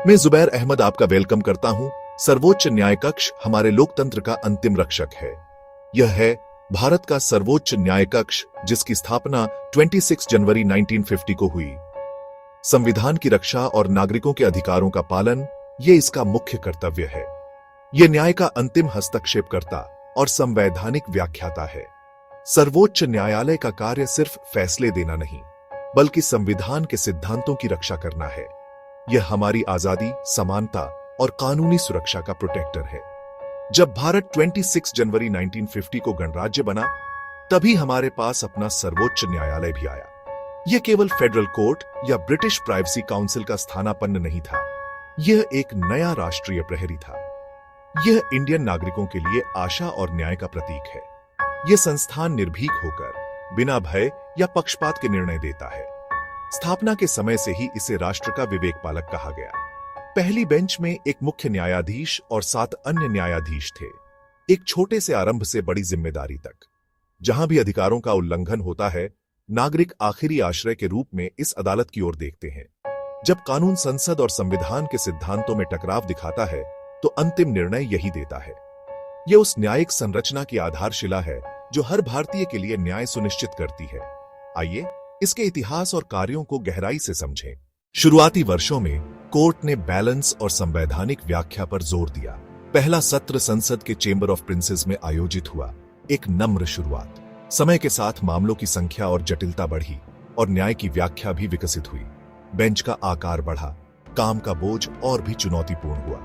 मैं जुबैर अहमद आपका वेलकम करता हूं। सर्वोच्च न्याय कक्ष हमारे लोकतंत्र का अंतिम रक्षक है। यह है भारत का सर्वोच्च न्याय कक्ष, जिसकी स्थापना 26 जनवरी 1950 को हुई। संविधान की रक्षा और नागरिकों के अधिकारों का पालन ये इसका मुख्य कर्तव्य है। यह न्याय का अंतिम हस्तक्षेपकर्ता और संवैधानिक व्याख्याता है। सर्वोच्च न्यायालय का कार्य सिर्फ फैसले देना नहीं, बल्कि संविधान के सिद्धांतों की रक्षा करना है। यह हमारी आजादी, समानता और कानूनी सुरक्षा का प्रोटेक्टर है। जब भारत 26 जनवरी 1950 को गणराज्य बना, तभी हमारे पास अपना सर्वोच्च न्यायालय भी आया। यह केवल फेडरल कोर्ट या ब्रिटिश प्राइवेसी काउंसिल का स्थानापन्न नहीं था, यह एक नया राष्ट्रीय प्रहरी था। यह इंडियन नागरिकों के लिए आशा और न्याय का प्रतीक है। यह संस्थान निर्भीक होकर, बिना भय या पक्षपात के निर्णय देता है। स्थापना के समय से ही इसे राष्ट्र का विवेक पालक कहा गया। पहली बेंच में एक मुख्य न्यायाधीश और 7 अन्य न्यायाधीश थे। एक छोटे से आरंभ से बड़ी जिम्मेदारी तक, जहां भी अधिकारों का उल्लंघन होता है, नागरिक आखिरी आश्रय के रूप में इस अदालत की ओर देखते हैं। जब कानून संसद और संविधान के सिद्धांतों में टकराव दिखाता है, तो अंतिम निर्णय यही देता है। यह उस न्यायिक संरचना की आधारशिला है जो हर भारतीय के लिए न्याय सुनिश्चित करती है। आइए इसके इतिहास और कार्यों को गहराई से समझें। शुरुआती वर्षों में कोर्ट ने बैलेंस और संवैधानिक व्याख्या पर जोर दिया। पहला सत्र संसद के चेंबर ऑफ प्रिंसेस में आयोजित हुआ, एक नम्र शुरुआत। समय के साथ मामलों की संख्या और जटिलता बढ़ी और न्याय की व्याख्या भी विकसित हुई। बेंच का आकार बढ़ा, काम का बोझ और भी चुनौतीपूर्ण हुआ।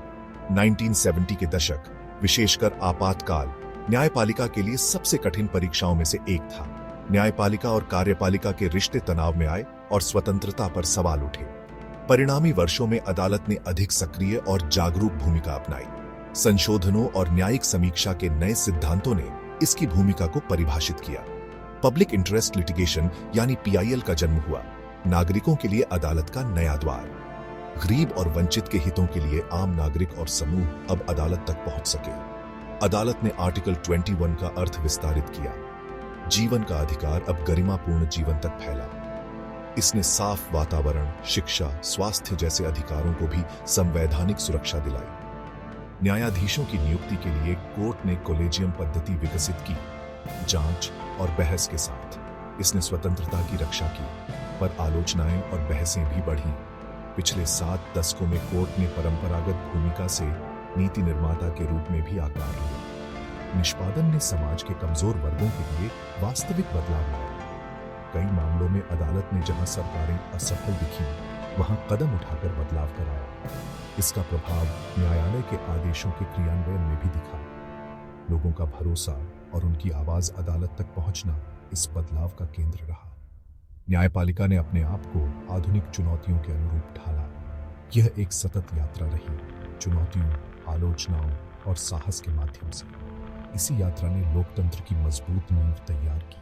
1970 के दशक, विशेषकर आपातकाल, न्यायपालिका के लिए सबसे कठिन परीक्षाओं में से एक था। न्यायपालिका और कार्यपालिका के रिश्ते तनाव में आए और स्वतंत्रता पर सवाल उठे। परिणामी वर्षों में अदालत ने अधिक सक्रिय और जागरूक भूमिका अपनाई। संशोधनों और न्यायिक समीक्षा के नए सिद्धांतों ने इसकी भूमिका को परिभाषित किया। पब्लिक इंटरेस्ट लिटिगेशन यानी PIL का जन्म हुआ। नागरिकों के लिए अदालत का नया द्वार। गरीब और वंचित के हितों के लिए आम नागरिक और समूह अब अदालत तक पहुंच सके। अदालत ने आर्टिकल 21 का अर्थ विस्तारित किया। जीवन का अधिकार अब गरिमापूर्ण जीवन तक फैला। इसने साफ वातावरण, शिक्षा, स्वास्थ्य जैसे अधिकारों को भी संवैधानिक सुरक्षा दिलाई। न्यायाधीशों की नियुक्ति के लिए कोर्ट ने कॉलेजियम पद्धति विकसित की, जांच और बहस के साथ। इसने स्वतंत्रता की रक्षा की, पर आलोचनाएं और बहसें भी बढ़ीं। पिछले 7 दशकों में कोर्ट ने परंपरागत भूमिका से नीति निर्माता के रूप में भी आकार लिया। निष्पादन ने समाज के कमजोर वर्गों के लिए वास्तविक बदलाव लाया। कई मामलों में अदालत ने जहां सरकारें असफल दिखीं, वहां कदम उठाकर बदलाव कराया। इसका प्रभाव न्यायालय के आदेशों के क्रियान्वयन में भी दिखा। लोगों का भरोसा और उनकी आवाज अदालत तक पहुंचना इस बदलाव का केंद्र रहा। न्यायपालिका ने अपने आप को आधुनिक चुनौतियों के अनुरूप ढाला। यह एक सतत यात्रा रही, चुनौतियों, आलोचनाओं और साहस के माध्यम से। इसी यात्रा ने लोकतंत्र की मजबूत नींव तैयार की।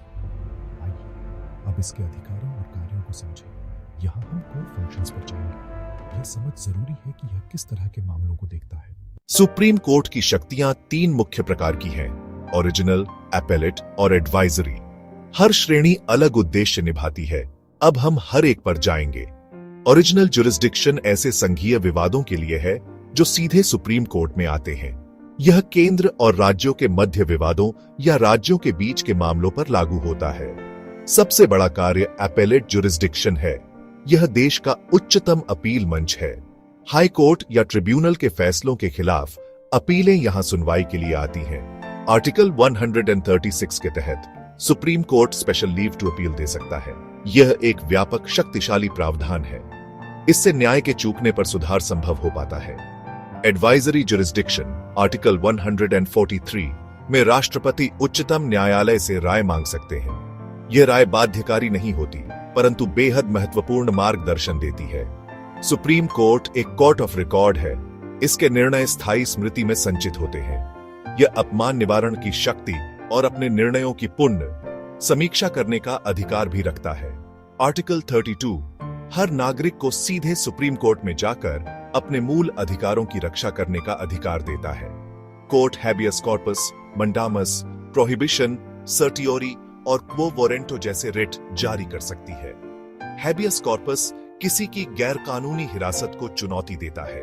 आइए अब इसके अधिकारों और कार्यों को समझें। यहाँ हम कोर फंक्शंस पर जाएंगे। यह समझ जरूरी है कि यह किस तरह के मामलों को देखता है। सुप्रीम कोर्ट की शक्तियां 3 मुख्य प्रकार की हैं: ओरिजिनल, एपेलेट और एडवाइजरी। हर श्रेणी अलग उद्देश्य निभाती है। अब हम हर एक पर जाएंगे। ओरिजिनल जुरिस्डिक्शन ऐसे संघीय विवादों के लिए है जो सीधे सुप्रीम कोर्ट में आते हैं। यह केंद्र और राज्यों के मध्य विवादों या राज्यों के बीच के मामलों पर लागू होता है। सबसे बड़ा कार्य एपेलेट जुरिस्डिक्शन है। यह देश का उच्चतम अपील मंच है। हाई कोर्ट या ट्रिब्यूनल के फैसलों के खिलाफ अपीलें यहां सुनवाई के लिए आती हैं। आर्टिकल 136 के तहत supreme court special leave to appeal दे सकता है। यह एक व्यापक, शक्तिशाली प्रावधान है। इससे न्याय के चूकने पर सुधार संभव हो पाता है। एडवाइजरी जुरिस्डिक्शन आर्टिकल 143 में राष्ट्रपति उच्चतम न्यायालय से राय मांग सकते हैं। यह राय बाध्यकारी नहीं होती, परंतु बेहद महत्वपूर्ण मार्गदर्शन देती है। सुप्रीम कोर्ट एक कोर्ट ऑफ रिकॉर्ड है। इसके निर्णय स्थायी स्मृति में संचित होते हैं। यह अपमान निवारण की शक्ति और अपने निर्णयों की पुनः समीक्षा करने का अधिकार भी रखता है। आर्टिकल 32 हर नागरिक को सीधे सुप्रीम कोर्ट में जाकर अपने मूल अधिकारों की रक्षा करने का अधिकार देता है। कोर्ट हैबियस कॉर्पस, मंडामस, प्रोहिबिशन, सर्टियोरी और क्वो वारंटो जैसे रिट जारी कर सकती है। हैबियस कॉर्पस किसी की गैरकानूनी हिरासत को चुनौती देता है।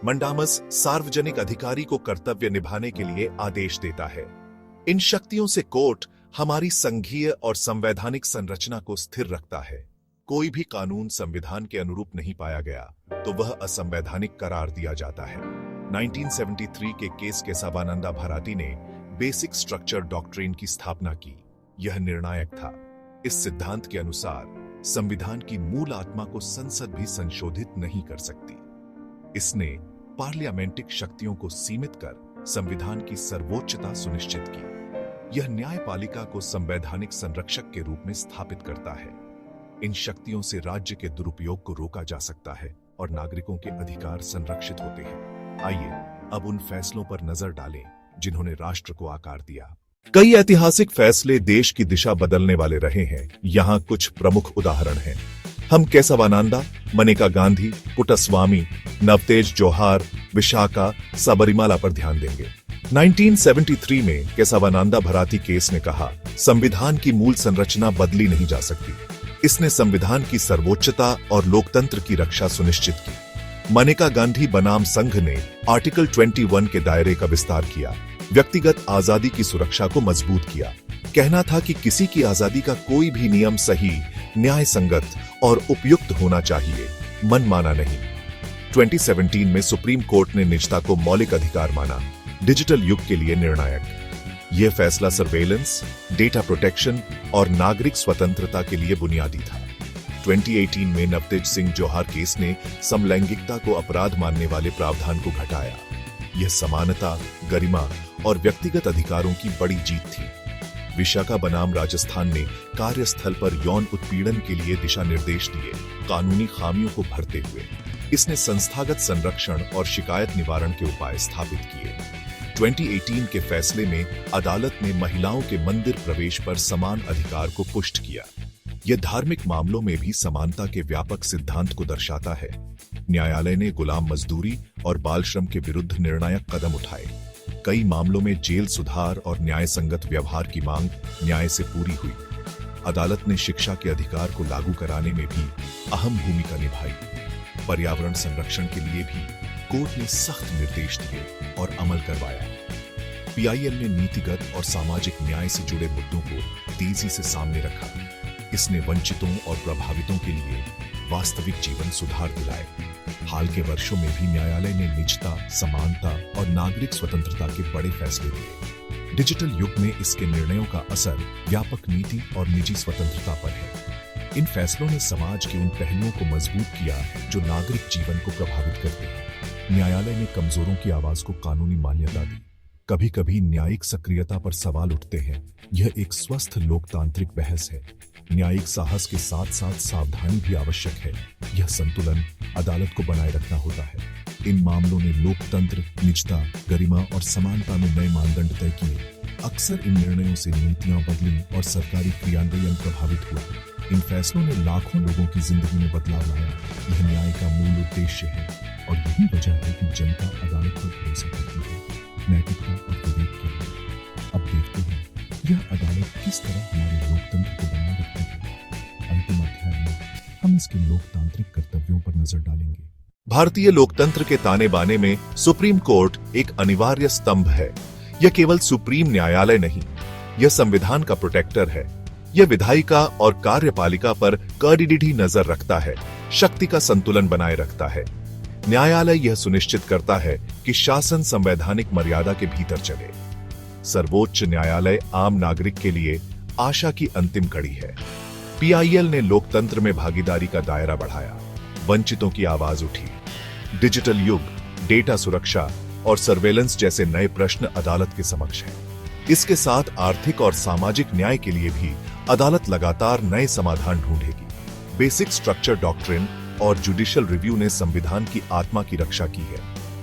मंडामस सार्वजनिक अधिकारी को कर्तव्य निभाने के लिए आदेश देता है। इन शक्तियों से कोर्ट हमारी संघीय और संवैधानिक संरचना को स्थिर रखता है। कोई भी कानून संविधान के अनुरूप नहीं पाया गया तो वह असंवैधानिक करार दिया जाता है। 1973 के केस केशवानंदा भारती ने बेसिक स्ट्रक्चर डॉक्ट्रिन की स्थापना की। यह निर्णायक था। इस सिद्धांत के अनुसार संविधान की मूल आत्मा को संसद भी संशोधित नहीं कर सकती। इसने पार्लियामेंटिक शक्तियों को सीमित कर संविधान की सर्वोच्चता सुनिश्चित की। यह न्यायपालिका को संवैधानिक संरक्षक के रूप में स्थापित करता है। इन शक्तियों से राज्य के दुरुपयोग को रोका जा सकता है और नागरिकों के अधिकार संरक्षित होते हैं। आइए अब उन फैसलों पर नजर डालें जिन्होंने राष्ट्र को आकार दिया। कई ऐतिहासिक फैसले देश की दिशा बदलने वाले रहे हैं। यहाँ कुछ प्रमुख उदाहरण हैं। हम केशवानंदा, मनेका गांधी, पुट्टास्वामी, नवतेज जोहार, विशाखा, सबरीमाला पर ध्यान देंगे। 1973 में केशवानंदा भारती केस ने कहा, संविधान की मूल संरचना बदली नहीं जा सकती। इसने संविधान की सर्वोच्चता और लोकतंत्र की रक्षा सुनिश्चित की। मनेका गांधी बनाम संघ ने आर्टिकल 21 के दायरे का विस्तार किया, व्यक्तिगत आजादी की सुरक्षा को मजबूत किया। कहना था कि किसी की आजादी का कोई भी नियम सही, न्याय संगत और उपयुक्त होना चाहिए, मनमाना नहीं। 2017 में सुप्रीम कोर्ट ने निजता को मौलिक अधिकार माना, डिजिटल युग के लिए निर्णायक। यह फैसला सर्वेलेंस, डेटा प्रोटेक्शन और नागरिक स्वतंत्रता के लिए बुनियादी था। 2018 में नवतेज सिंह जोहार केस ने समलैंगिकता को अपराध मानने वाले प्रावधान को घटाया। यह समानता, गरिमा और व्यक्तिगत अधिकारों की बड़ी जीत थी। विशाखा बनाम राजस्थान ने कार्यस्थल पर यौन उत्पीड़न के लिए दिशा निर्देश दिए, कानूनी खामियों को भरते हुए। इसने संस्थागत संरक्षण और शिकायत निवारण के उपाय स्थापित किए। 2018 के फैसले में अदालत ने महिलाओं के मंदिर प्रवेश पर समान अधिकार को पुष्ट किया। यह धार्मिक मामलों में भी समानता के व्यापक सिद्धांत को दर्शाता है। न्यायालय ने गुलाम मजदूरी और बाल श्रम के विरुद्ध निर्णायक कदम उठाए। कई मामलों में जेल सुधार और न्याय संगत व्यवहार की मांग न्याय से पूरी हुई। अदालत ने शिक्षा के अधिकार को लागू कराने में भी अहम भूमिका निभाई। पर्यावरण संरक्षण के लिए भी कोर्ट ने सख्त निर्देश दिए और अमल करवाया। पीआईएल ने नीतिगत और सामाजिक न्याय से जुड़े मुद्दों को तेजी से सामने रखा। इसने वंचितों और प्रभावितों के लिए वास्तविक जीवन सुधार दिलाए। हाल के वर्षों में भी न्यायालय ने निजता, समानता और नागरिक स्वतंत्रता के बड़े फैसले लिए। डिजिटल युग में इसके निर्णयों का असर व्यापक नीति और निजी स्वतंत्रता पर है। इन फैसलों ने समाज के उन पहलुओं को मजबूत किया जो नागरिक जीवन को प्रभावित करते हैं। न्यायालय ने कमजोरों की आवाज को कानूनी मान्यता दी। कभी कभी न्यायिक सक्रियता पर सवाल उठते हैं। यह एक स्वस्थ लोकतांत्रिक बहस है। न्यायिक साहस के साथ साथ सावधानी भी आवश्यक है। यह संतुलन अदालत को बनाए रखना होता है। इन मामलों ने लोकतंत्र, निजता, गरिमा और समानता में नए मानदंड तय किए। अक्सर इन निर्णयों से नीतियां बदली और सरकारी क्रियान्वयन प्रभावित हुआ। इन फैसलों ने लाखों लोगों की जिंदगी में बदलाव लाया। यह न्याय का मूल उद्देश्य है और यही वजह है कि जनता अदालत पर भरोसा करती है, नैतिकता और विवेक के लिए। अब देखते हैं यह अदालत किस तरह हमारे लोकतंत्र को बनाए रखती है। अंतिम अध्याय में हम इसके लोकतांत्रिक कर्तव्यों पर नजर डालेंगे। भारतीय लोकतंत्र के ताने बाने में सुप्रीम कोर्ट एक अनिवार्य स्तंभ है। यह केवल सुप्रीम न्यायालय नहीं, यह संविधान का प्रोटेक्टर है। यह विधायिका और कार्यपालिका पर कड़ी नजर रखता है, शक्ति का संतुलन बनाए रखता है। न्यायालय यह सुनिश्चित करता है कि शासन संवैधानिक मर्यादा के भीतर चले। सर्वोच्च न्यायालय आम नागरिक के लिए आशा की अंतिम कड़ी है। पीआईएल ने लोकतंत्र में भागीदारी का दायरा बढ़ाया, वंचितों की आवाज उठी। डिजिटल युग, डेटा सुरक्षा और सर्वेलेंस जैसे नए प्रश्न अदालत के समक्ष हैं। इसके साथ आर्थिक और सामाजिक न्याय के लिए भी अदालत लगातार नए समाधान ढूंढेगी। बेसिक स्ट्रक्चर डॉक्ट्रिन और जुडिशियल रिव्यू ने संविधान की आत्मा की रक्षा की है।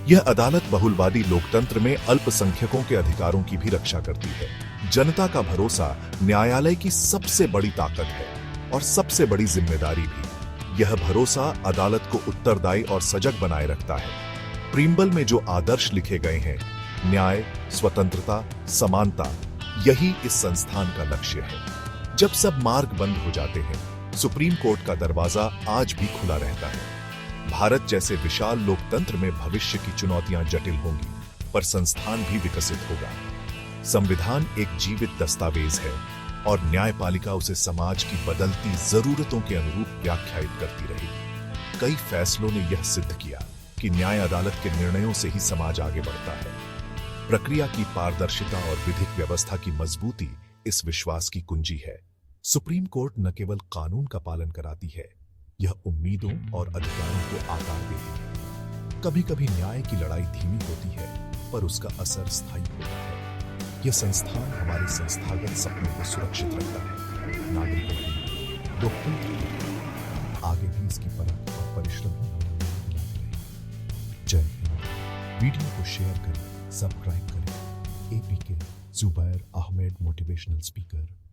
यह अदालत बहुलवादी लोकतंत्र में अल्पसंख्यकों के अधिकारों की भी रक्षा करती है। जनता का भरोसा न्यायालय की सबसे बड़ी ताकत है और सबसे बड़ी जिम्मेदारी भी। यह भरोसा अदालत को उत्तरदायी और सजग बनाए रखता है। प्रीम्बल में जो आदर्श लिखे गए हैं, न्याय, स्वतंत्रता, समानता, यही इस संस्थान का लक्ष्य है। जब सब मार्ग बंद हो जाते हैं, सुप्रीम कोर्ट का दरवाजा आज भी खुला रहता है। भारत जैसे विशाल लोकतंत्र में भविष्य की चुनौतियां जटिल होंगी, पर संस्थान भी विकसित होगा। संविधान एक जीवित दस्तावेज है और न्यायपालिका उसे समाज की बदलती जरूरतों के अनुरूप व्याख्यायित करती रहेगी। कई फैसलों ने यह सिद्ध किया कि न्याय अदालत के निर्णयों से ही समाज आगे बढ़ता है। प्रक्रिया की पारदर्शिता और विधिक व्यवस्था की मजबूती इस विश्वास की कुंजी है। सुप्रीम कोर्ट न केवल कानून का पालन कराती है, यह उम्मीदों और अधिकारों को आकार देती है। कभी कभी न्याय की लड़ाई धीमी होती है, पर उसका असर स्थायी होता है। यह संस्थान हमारे संस्थागत सपनों को सुरक्षित रखता है। नागरिकों की लोकतंत्र की आगे भी इसकी परख और परिश्रम ही हमें दिलाते रहेंगे। जय हिंद। वीडियो को शेयर करें, सब्सक्राइब करें। APK Zubair Ahmed motivational speaker.